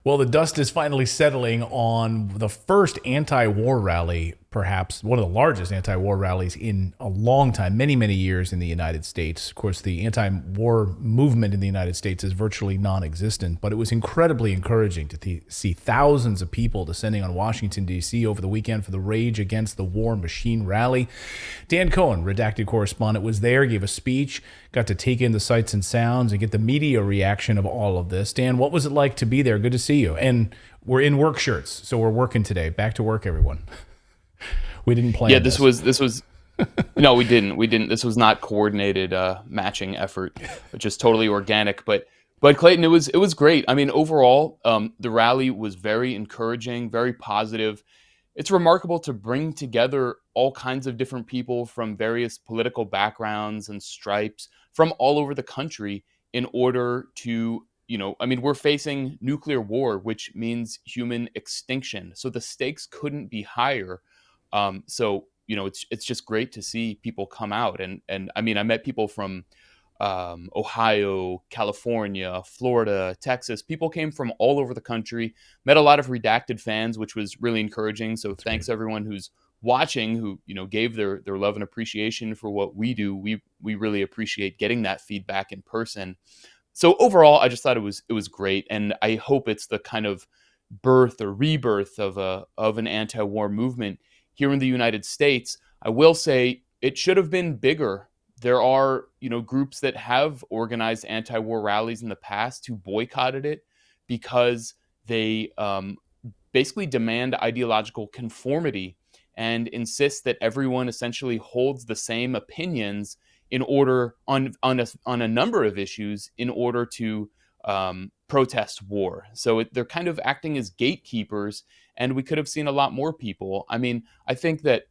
Well, the dust is finally settling on the first anti-war rally, perhaps one of the largest anti-war rallies in a long time, many, many years in the United States. Of course, the anti-war movement in the United States is virtually non-existent, but it was incredibly encouraging to see thousands of people descending on Washington, D.C. over the weekend for the Rage Against the War Machine rally. Dan Cohen, Redacted correspondent, was there, gave a speech, got to take in the sights and sounds and get the media reaction of all of this. Dan, what was it like to be there? Good to see you. And we're in work shirts, so we're working today. Back to work, everyone. We didn't plan Yeah, this. this was no, we didn't. We didn't. This was not coordinated matching effort, but just totally organic. But Clayton, it was great. I mean, overall, the rally was very encouraging, very positive. It's remarkable to bring together all kinds of different people from various political backgrounds and stripes from all over the country in order to, I mean, we're facing nuclear war, which means human extinction. So the stakes couldn't be higher. It's just great to see people come out, and I mean, I met people from Ohio, California, Florida, Texas. People came from all over the country. Met a lot of Redacted fans, which was really encouraging. So That's thanks great. everyone who's watching, who gave their love and appreciation for what we do. We really appreciate getting that feedback in person. So overall, I just thought it was great, and I hope it's the kind of birth or rebirth of an anti-war movement here in the United States. I will say it should have been bigger. There are, groups that have organized anti-war rallies in the past who boycotted it because they basically demand ideological conformity and insist that everyone essentially holds the same opinions in order on a number of issues in order to protest war. So they're kind of acting as gatekeepers, and we could have seen a lot more people. I mean, I think that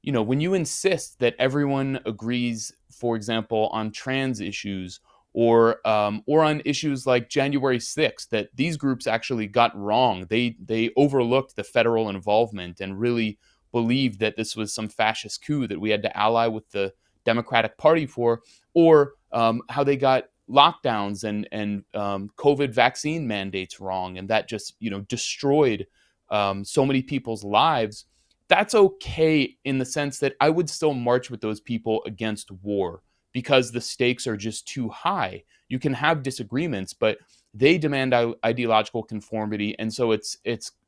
when you insist that everyone agrees, for example, on trans issues or on issues like January 6th, that these groups actually got wrong. They overlooked the federal involvement and really believed that this was some fascist coup that we had to ally with the Democratic Party for, or how they got lockdowns and COVID vaccine mandates wrong, and that just destroyed so many people's lives. That's okay in the sense that I would still march with those people against war because the stakes are just too high. You can have disagreements, but they demand ideological conformity, and so it's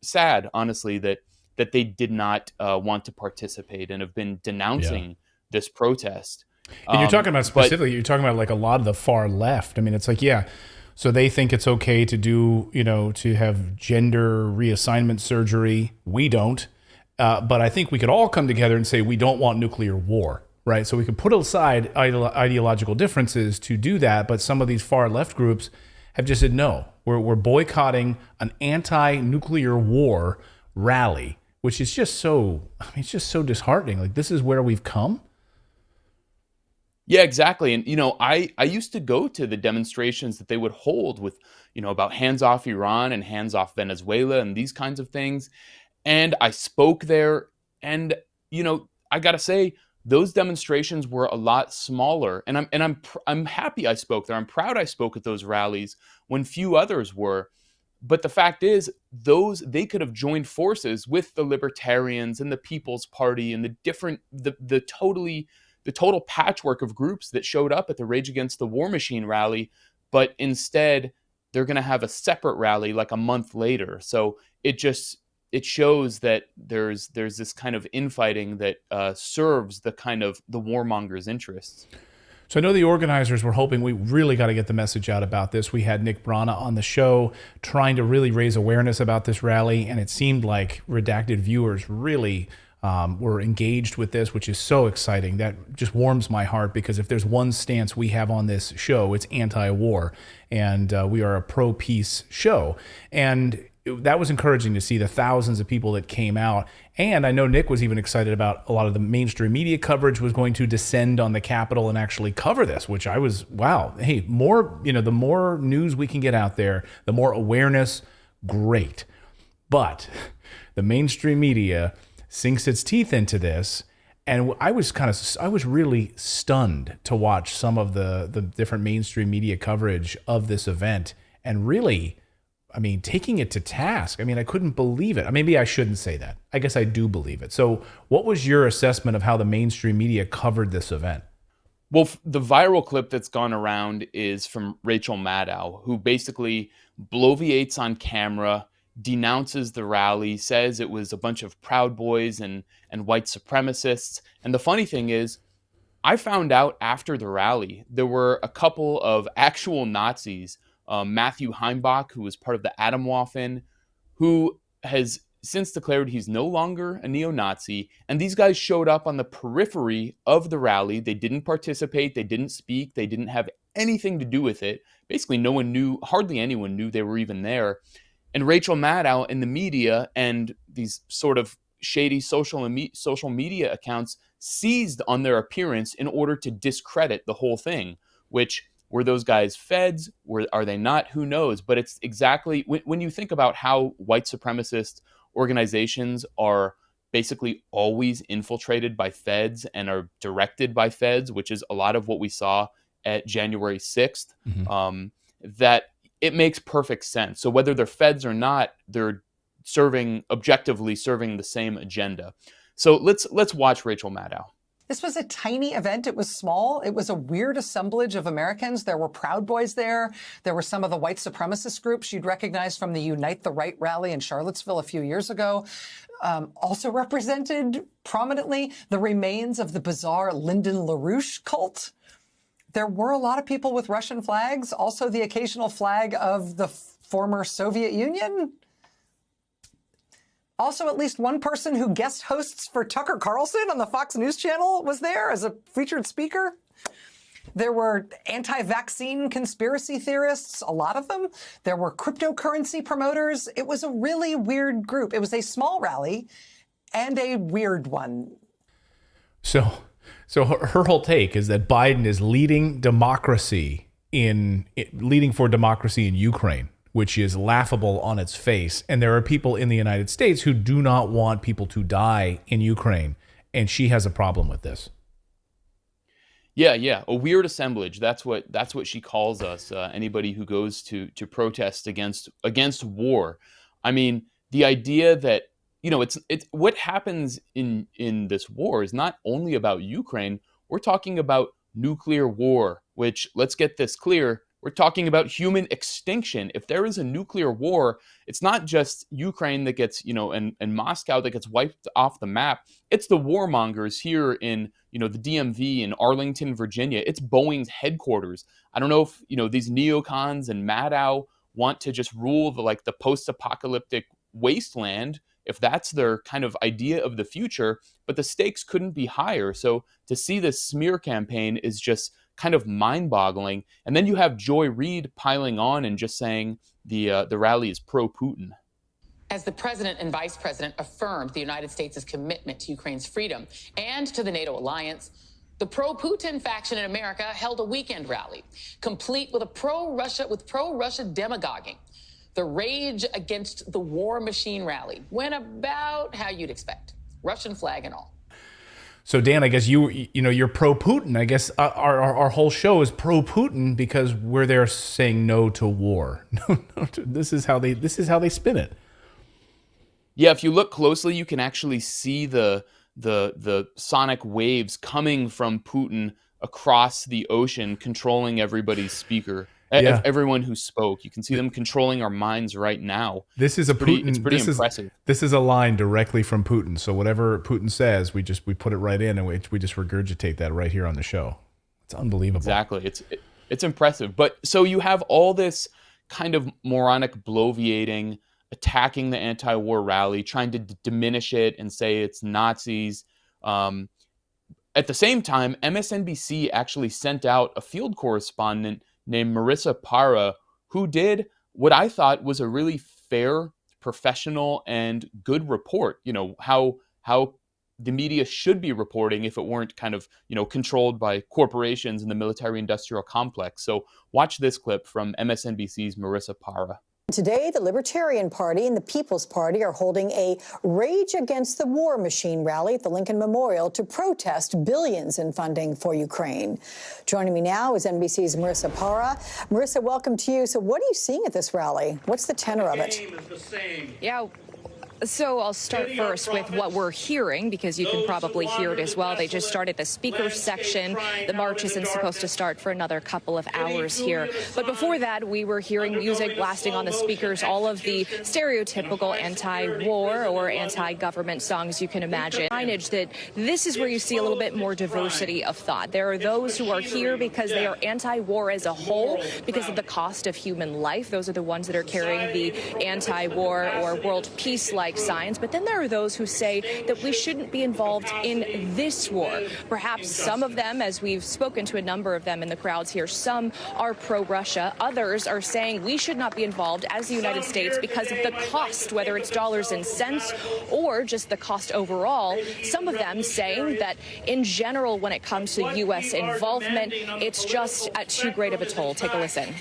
sad, honestly, that they did not want to participate and have been Yeah. denouncing this protest. And you're talking about But specifically, you're talking about like a lot of the far left. I mean, it's like, yeah, so they think it's okay to do, to have gender reassignment surgery. We don't. But I think we could all come together and say we don't want nuclear war, right? So we could put aside ideological differences to do that. But some of these far left groups have just said, no, we're boycotting an anti-nuclear war rally, which is just so, I mean, it's just so disheartening. Like, this is where we've come. yeah, exactly. And I used to go to the demonstrations that they would hold with, about hands off Iran and hands off Venezuela and these kinds of things. And I spoke there, and I got to say those demonstrations were a lot smaller, and I'm happy I spoke there. I'm proud I spoke at those rallies when few others were. But the fact is, they could have joined forces with the libertarians and the People's Party and the total patchwork of groups that showed up at the Rage Against the War Machine rally, but instead they're going to have a separate rally like a month later. So it shows that there's this kind of infighting that serves the kind of the warmongers' interests. So I know the organizers were hoping we really got to get the message out about this. We had Nick Brana on the show trying to really raise awareness about this rally, and it seemed like Redacted viewers really were engaged with this, which is so exciting. That just warms my heart, because if there's one stance we have on this show, it's anti-war, and we are a pro-peace show. And that was encouraging to see the thousands of people that came out. And I know Nick was even excited about a lot of the mainstream media coverage was going to descend on the Capitol and actually cover this, which I was, wow. Hey, the more news we can get out there, the more awareness, great. But the mainstream media sinks its teeth into this. And I was really stunned to watch some of the different mainstream media coverage of this event, and really I mean, taking it to task. I mean, I couldn't believe it. Maybe I shouldn't say that. I guess I do believe it. So what was your assessment of how the mainstream media covered this event? Well, the viral clip that's gone around is from Rachel Maddow, who basically bloviates on camera, denounces the rally, says it was a bunch of Proud Boys and white supremacists. And the funny thing is, I found out after the rally, there were a couple of actual Nazis, Matthew Heimbach, who was part of the Atomwaffen, who has since declared he's no longer a neo-Nazi. And these guys showed up on the periphery of the rally. They didn't participate. They didn't speak. They didn't have anything to do with it. Basically, no one knew, hardly anyone knew they were even there. And Rachel Maddow and the media and these sort of shady social media accounts seized on their appearance in order to discredit the whole thing, which were those guys feds? Are they not? Who knows? But it's exactly when you think about how white supremacist organizations are basically always infiltrated by feds and are directed by feds, which is a lot of what we saw at January 6th, that it makes perfect sense. So whether they're feds or not, they're objectively serving the same agenda. So let's watch Rachel Maddow. This was a tiny event. It was small. It was a weird assemblage of Americans. There were Proud Boys there. There were some of the white supremacist groups you'd recognize from the Unite the Right rally in Charlottesville a few years ago. Also represented prominently the remains of the bizarre Lyndon LaRouche cult. There were a lot of people with Russian flags, also the occasional flag of the former Soviet Union. Also, at least one person who guest hosts for Tucker Carlson on the Fox News Channel was there as a featured speaker. There were anti-vaccine conspiracy theorists, a lot of them. There were cryptocurrency promoters. It was a really weird group. It was a small rally and a weird one. So her whole take is that Biden is leading for democracy in Ukraine, which is laughable on its face. And there are people in the United States who do not want people to die in Ukraine. And she has a problem with this. Yeah. A weird assemblage. That's what she calls us. Anybody who goes to protest against war. I mean, the idea that, it's what happens in this war is not only about Ukraine. We're talking about nuclear war, which, let's get this clear, we're talking about human extinction. If there is a nuclear war, it's not just Ukraine that gets, and Moscow that gets wiped off the map. It's the warmongers here in, the DMV in Arlington, Virginia. It's Boeing's headquarters. I don't know if, these neocons and Maddow want to just rule the post-apocalyptic wasteland, if that's their kind of idea of the future, but the stakes couldn't be higher. So to see this smear campaign is just kind of mind-boggling. And then you have Joy Reid piling on and just saying the rally is pro-Putin. As the president and vice president affirmed the United States' commitment to Ukraine's freedom and to the NATO alliance, the pro-Putin faction in America held a weekend rally, complete with pro-Russia demagoguing. The Rage Against the War Machine rally went about how you'd expect, Russian flag and all. So Dan, I guess you're pro-Putin. I guess our whole show is pro-Putin because we're there saying no to war. This is how they spin it. Yeah, if you look closely, you can actually see the sonic waves coming from Putin across the ocean, controlling everybody's speaker. Yeah. Everyone who spoke, you can see them controlling our minds right now. This is It's pretty impressive. This is a line directly from Putin. So whatever Putin says, we put it right in, and we just regurgitate that right here on the show. It's unbelievable. Exactly. It's impressive. But so you have all this kind of moronic bloviating, attacking the anti-war rally, trying to diminish it and say it's Nazis. At the same time, MSNBC actually sent out a field correspondent named Marissa Para, who did what I thought was a really fair, professional, and good report. How the media should be reporting if it weren't kind of, controlled by corporations and the military-industrial complex. So watch this clip from MSNBC's Marissa Para. Today, the Libertarian Party and the People's Party are holding a Rage Against the War Machine rally at the Lincoln Memorial to protest billions in funding for Ukraine. Joining me now is NBC's Marissa Para. Marissa, welcome to you. So what are you seeing at this rally? What's the tenor of it? Yeah. So I'll start first with what we're hearing, because you can probably hear it as well. They just started the speakers section. The march isn't supposed to start for another couple of hours here. But before that, we were hearing music blasting on the speakers, all of the stereotypical anti-war or anti-government songs you can imagine. Signage that this is where you see a little bit more diversity of thought. There are those who are here because they are anti-war as a whole, because of the cost of human life. Those are the ones that are carrying the anti-war or world peace-like signs. But then there are those who say that we shouldn't be involved in this war. Perhaps some of them, as we've spoken to a number of them in the crowds here, some are pro-Russia. Others are saying we should not be involved as the United States because of the cost, whether it's dollars and cents or just the cost overall. Some of them saying that in general, when it comes to U.S. involvement, it's just at too great of a toll. Take a listen.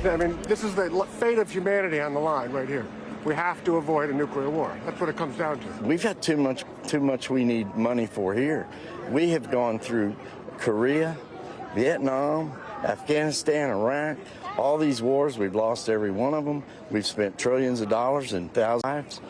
I mean, this is the fate of humanity on the line right here. We have to avoid a nuclear war. That's what it comes down to. We've got too much we need money for here. We have gone through Korea, Vietnam, Afghanistan, Iraq, all these wars. We've lost every one of them. We've spent trillions of dollars and thousands of lives.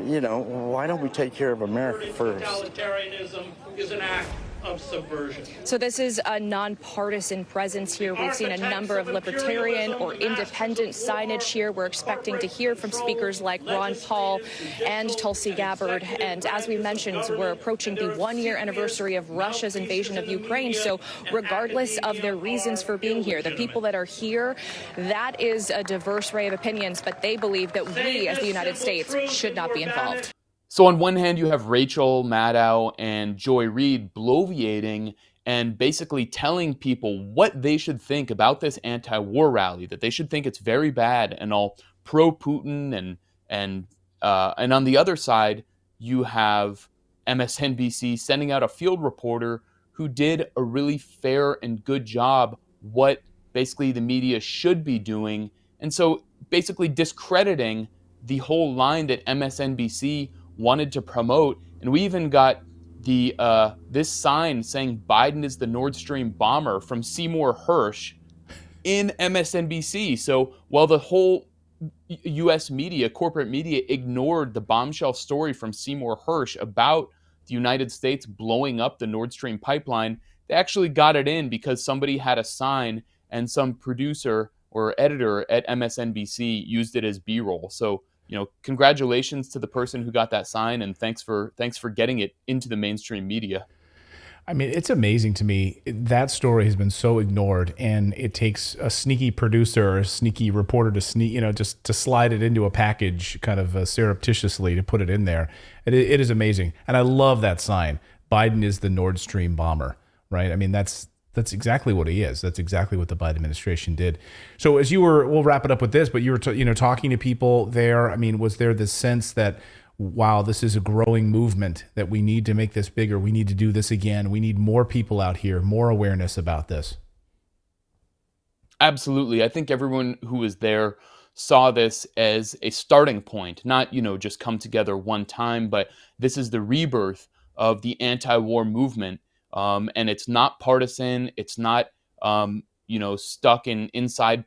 You know, why don't we take care of America first? Totalitarianism is an act of subversion. So this is a nonpartisan presence here. We've seen a number of libertarian or independent signage here. We're expecting to hear from speakers like Ron Paul and Tulsi Gabbard. And as we mentioned, we're approaching the one-year anniversary of Russia's invasion of Ukraine. So regardless of their reasons for being here, the people that are here, that is a diverse array of opinions, but they believe that we as the United States should not be involved. So on one hand, you have Rachel Maddow and Joy Reid bloviating and basically telling people what they should think about this anti-war rally, that they should think it's very bad and all pro-Putin, and on the other side, you have MSNBC sending out a field reporter who did a really fair and good job what basically the media should be doing, and so basically discrediting the whole line that MSNBC wanted to promote. And we even got the this sign saying Biden is the Nord Stream bomber from Seymour Hersh in MSNBC. So while the whole U.S. media, corporate media, ignored the bombshell story from Seymour Hersh about the United States blowing up the Nord Stream pipeline, they actually got it in because somebody had a sign and some producer or editor at MSNBC used it as B-roll. So, you know, congratulations to the person who got that sign, and thanks for getting it into the mainstream media. I mean, it's amazing to me. That story has been so ignored, and it takes a sneaky producer or a sneaky reporter to just to slide it into a package kind of surreptitiously to put it in there. It is amazing. And I love that sign. Biden is the Nord Stream bomber, right? I mean, that's exactly what he is. That's exactly what the Biden administration did. So as we'll wrap it up with this, but you were talking to people there. I mean, was there this sense that, wow, this is a growing movement, that we need to make this bigger. We need to do this again. We need more people out here, more awareness about this. Absolutely. I think everyone who was there saw this as a starting point, not, just come together one time, but this is the rebirth of the anti-war movement. And it's not partisan. It's not, stuck inside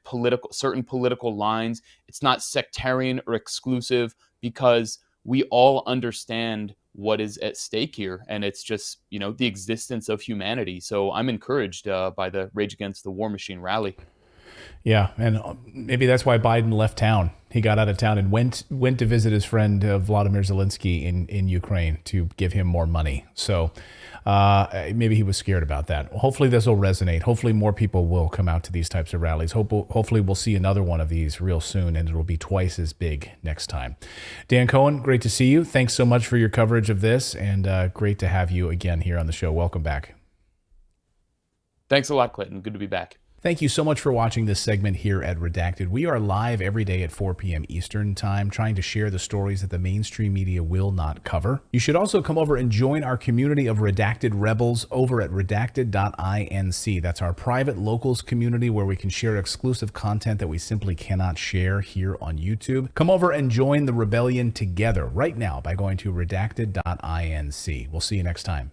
certain political lines. It's not sectarian or exclusive, because we all understand what is at stake here. And it's just, the existence of humanity. So I'm encouraged by the Rage Against the War Machine rally. Yeah, and maybe that's why Biden left town. He got out of town and went to visit his friend Vladimir Zelensky in Ukraine to give him more money. So maybe he was scared about that. Hopefully this will resonate. Hopefully more people will come out to these types of rallies. Hopefully we'll see another one of these real soon, and it'll be twice as big next time. Dan Cohen, great to see you. Thanks so much for your coverage of this, and great to have you again here on the show. Welcome back. Thanks a lot, Clayton. Good to be back. Thank you so much for watching this segment here at Redacted. We are live every day at 4 p.m. Eastern Time, trying to share the stories that the mainstream media will not cover. You should also come over and join our community of Redacted Rebels over at redacted.inc. That's our private locals community where we can share exclusive content that we simply cannot share here on YouTube. Come over and join the rebellion together right now by going to redacted.inc. We'll see you next time.